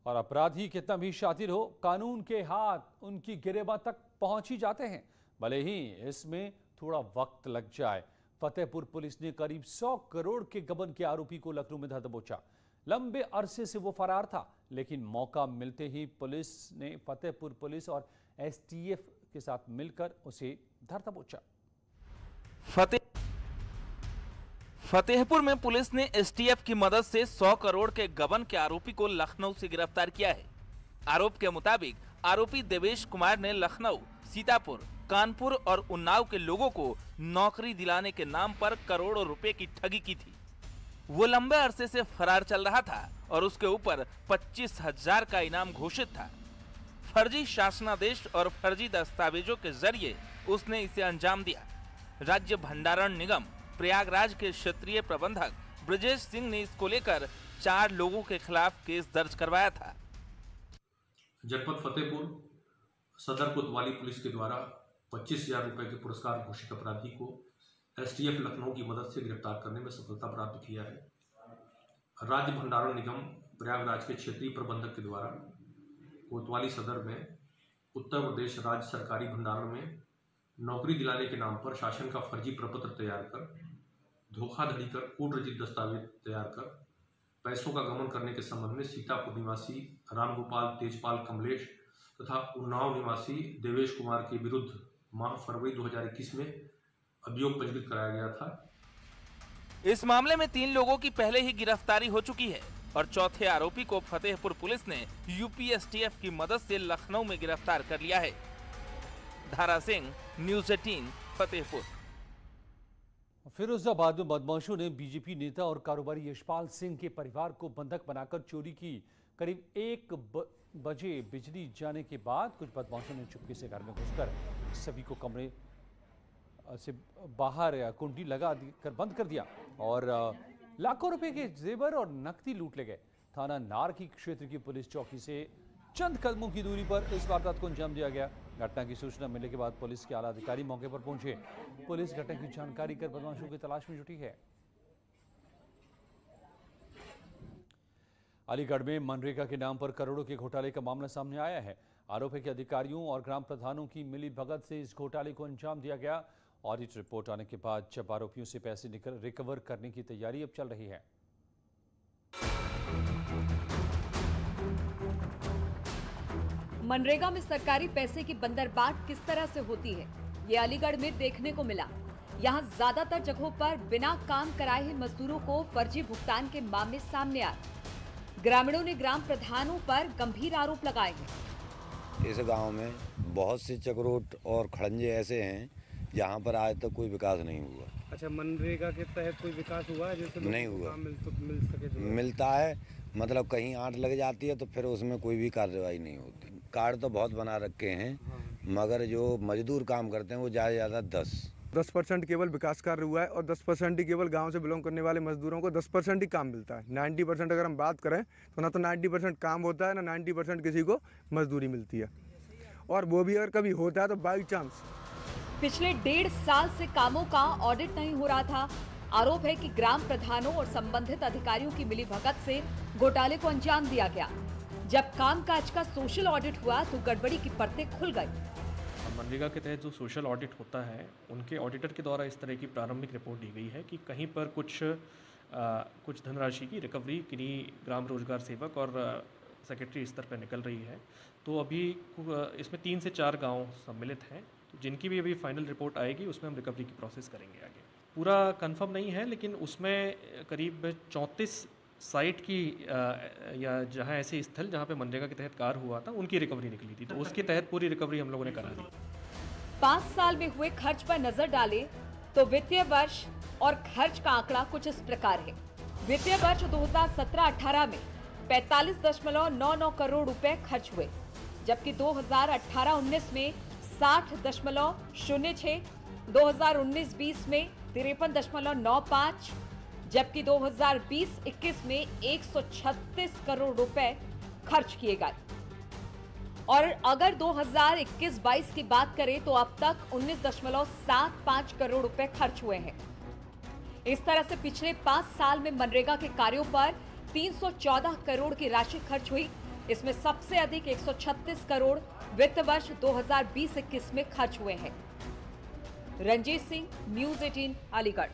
और अपराधी कितना भी शातिर हो, कानून के हाथ उनकी गिरेबां तक पहुंच ही जाते हैं, भले ही इसमें थोड़ा वक्त लग जाए। फतेहपुर पुलिस ने करीब 100 करोड़ के गबन के आरोपी को लखनऊ में धर दबोचा। लंबे अरसे से वो फरार था, लेकिन मौका मिलते ही पुलिस ने फतेहपुर पुलिस और एसटीएफ के साथ मिलकर उसे धर दबोचा। फतेहपुर में पुलिस ने एसटीएफ की मदद से 100 करोड़ के गबन के आरोपी को लखनऊ से गिरफ्तार किया है। आरोप के मुताबिक आरोपी देवेश कुमार ने लखनऊ, सीतापुर, कानपुर और उन्नाव के लोगों को नौकरी दिलाने के नाम पर करोड़ों रुपए की ठगी की थी। वो लंबे अरसे से फरार चल रहा था और उसके ऊपर 25,000 का इनाम घोषित था। फर्जी शासनादेश और फर्जी दस्तावेजों के जरिए उसने इसे अंजाम दिया। राज्य भंडारण निगम प्रयागराज के क्षेत्रीय प्रबंधक ब्रजेश सिंह ने इसको लेकर 4 लोगों के खिलाफ केस दर्ज करवाया था। जनपद फतेहपुर सदर कोतवाली पुलिस के द्वारा 25,000 रुपए के पुरस्कार घोषित अपराधी को एसटीएफ लखनऊ की मदद से गिरफ्तार करने में सफलता प्राप्त किया है। राज्य भंडारण निगम प्रयागराज के क्षेत्रीय प्रबंधक के द्वारा कोतवाली सदर में उत्तर प्रदेश राज्य सरकारी भंडारण में नौकरी दिलाने के नाम पर शासन का फर्जी प्रपत्र तैयार कर, धोखाधड़ी कर, कूट रचित दस्तावेज तैयार कर पैसों का गमन करने के संबंध में सीतापुर निवासी रामगोपाल, तेजपाल, कमलेश तथा उन्नाव निवासी देवेश कुमार के विरुद्ध माह फरवरी 2021 में अभियोग पंजीकृत कराया गया था। इस मामले में 3 लोगों की पहले ही गिरफ्तारी हो चुकी है और चौथे आरोपी को फतेहपुर पुलिस ने यूपी एसटीएफ की मदद से लखनऊ में गिरफ्तार कर लिया है। धारा सिंह, न्यूज़ 18, फतेहपुर। फिरोजाबाद में बदमाशों ने बीजेपी नेता और कारोबारी यशपाल सिंह के परिवार को बंधक बनाकर चोरी की। करीब 1 बजे बिजली जाने के बाद कुछ बदमाशों ने चुपके से घर में घुसकर सभी को कमरे से बाहर कुंडी लगा कर बंद कर दिया और लाखों रुपए के जेवर और नकदी लूट ले गए। थाना नारकी क्षेत्र की पुलिस चौकी से चंद कदमों की दूरी पर इस वारदात को अंजाम दिया गया। घटना की सूचना मिलने के बाद पुलिस के आला अधिकारी मौके पर पहुंचे। पुलिस घटना की जानकारी कर बदमाशों की तलाश में जुटी है। अलीगढ़ में मनरेगा के नाम पर करोड़ों के घोटाले का मामला सामने आया है। आरोप है कि अधिकारियों और ग्राम प्रधानों की मिलीभगत से इस घोटाले को अंजाम दिया गया। ऑडिट रिपोर्ट आने के बाद जब आरोपियों से पैसे रिकवर करने की तैयारी अब चल रही है। मनरेगा में सरकारी पैसे की बंदरबाट किस तरह से होती है, ये अलीगढ़ में देखने को मिला। यहाँ ज्यादातर जगहों पर बिना काम कराए ही मजदूरों को फर्जी भुगतान के मामले सामने आए। ग्रामीणों ने ग्राम प्रधानों पर गंभीर आरोप लगाए हैं। इस गांव में बहुत से चक्रोट और खड़ंजे ऐसे हैं जहाँ पर आज तक कोई विकास नहीं हुआ। अच्छा, मनरेगा के तहत कोई विकास हुआ है? जैसे नहीं हुआ। मिल सके तो मिलता है, मतलब कहीं आंट लग जाती है तो फिर उसमें कोई भी कार्रवाई नहीं होती। कार्ड तो बहुत बना रखे हैं, मगर जो मजदूर काम करते हैं वो ज़्यादा से ज़्यादा 10% केवल विकास कार्य हुआ है और 10% ही केवल गांव से बिलोंग करने वाले मजदूरों को 10% ही काम मिलता है। 90% अगर हम बात करें तो ना तो 90% काम होता है, ना 90% किसी को मजदूरी मिलती है, और वो भी अगर कभी होता है तो बाई चांस। पिछले 1.5 साल से कामों का ऑडिट नहीं हो रहा था। आरोप है कि ग्राम प्रधानों और संबंधित अधिकारियों की मिलीभगत से घोटाले को अंजाम दिया गया। जब कामकाज का सोशल ऑडिट हुआ तो गड़बड़ी की परतें खुल गई। मनरेगा के तहत जो सोशल ऑडिट होता है, उनके ऑडिटर के द्वारा इस तरह की प्रारंभिक रिपोर्ट दी गई है कि कहीं पर कुछ धनराशि की रिकवरी किन्हीं ग्राम रोजगार सेवक और सेक्रेटरी स्तर पर निकल रही है। तो अभी इसमें 3 से 4 गांव सम्मिलित हैं, तो जिनकी भी अभी फाइनल रिपोर्ट आएगी उसमें हम रिकवरी की प्रोसेस करेंगे आगे। पूरा कंफर्म नहीं है, लेकिन उसमें करीब 34 साइट की या जहां ऐसे स्थल जहां पे मनरेगा के तहत कार्य हुआ था उनकी रिकवरी निकली थी, तो उसके तहत पूरी रिकवरी हम लोगों ने करा दी। 5 साल में हुए खर्च पर नजर डालें तो वित्तीय वर्ष और खर्च का आंकड़ा कुछ इस प्रकार है। वित्तीय वर्ष 2017-18 में 45.99 करोड़ रुपए खर्च हुए, जबकि 2018-19 में 60.06, 2019-20 में 53.95, जबकि 2020-21 में 136 करोड़ रुपए खर्च किए गए। और अगर 2021-22 की बात करें तो अब तक 19.75 करोड़ रुपए खर्च हुए हैं। इस तरह से पिछले 5 साल में मनरेगा के कार्यों पर 314 करोड़ की राशि खर्च हुई, इसमें सबसे अधिक 136 करोड़ वित्त वर्ष 2020-21 में खर्च हुए हैं। रंजीत सिंह, न्यूज़ 18, अलीगढ़।